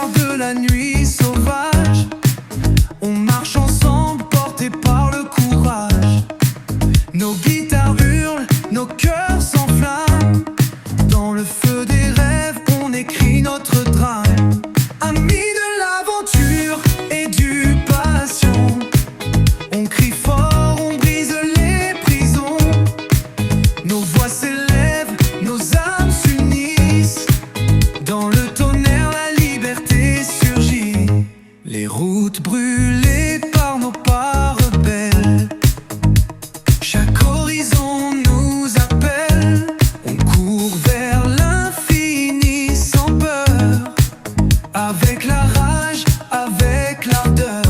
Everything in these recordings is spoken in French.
lumière de la nuit sauvage. On marche ensemble, portés par le courage. Nos guitares hurlent, nos cœurs s'enflamment. Dans le feu des rêves, on écrit notre drame. Amis de l'aventure et du passion, on crie fort, on brise les prisons. Nos voix s'élèvent, nos âmes s'unissent. Dans le tonnerre, la liberté surgit. Les routes brûlées par nos pas rebelles, chaque horizon nous appelle. On court vers l'infini sans peur, avec la rage, avec l'ardeur.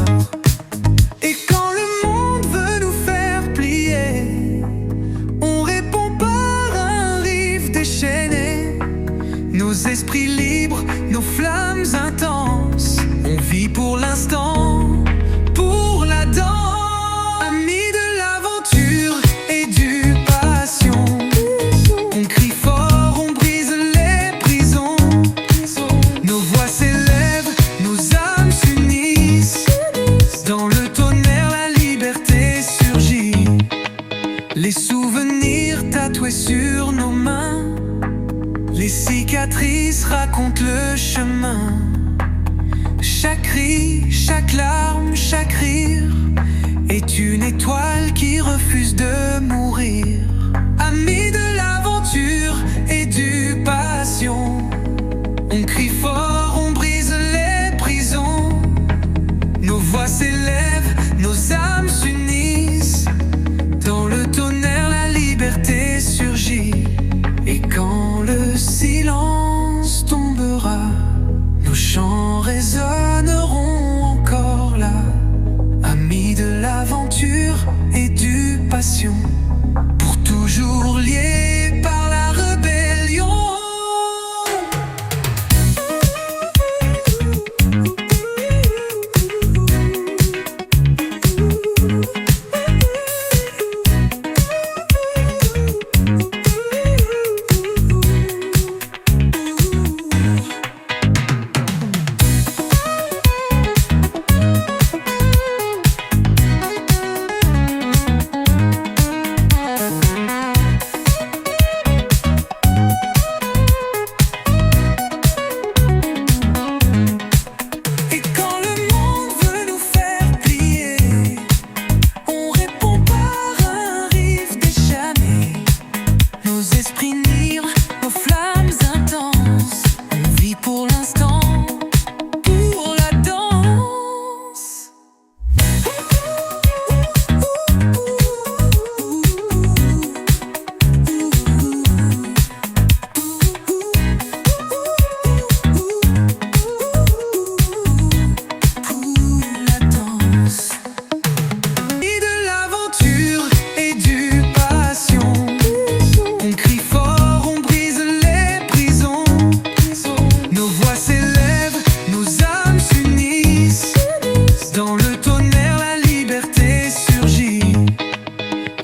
Et quand le monde veut nous faire plier, on répond par un riff déchaîné. Nos esprits libres, nos flammes intenses, on vit pour l'instant, pour la danse. Amis de l'aventure et du passion, on crie fort, on brise les prisons. Nos voix s'élèvent, nos âmes s'unissent. Dans le tonnerre, la liberté surgit. Les souvenirs tatoués sur nos mains, les cicatrices racontent le chemin. Chaque cri, chaque larme, chaque rire est une étoile qui refuse de mourir. Amis de l'aventure et du passion, on crie fort, on brise les prisons. Nos voix s'élèvent, nos âmes s'unissent. Dans le tonnerre, la liberté surgit. Et quand le silence tombera, nos chants résonneront encore là. Amis de l'aventure et du passion, pour toujours liés par la rébellion.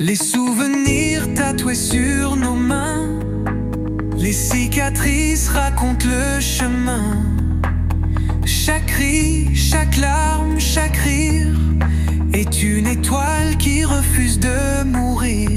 Les souvenirs tatoués sur nos mains, les cicatrices racontent le chemin. Chaque cri, chaque larme, chaque rire est une étoile qui refuse de mourir.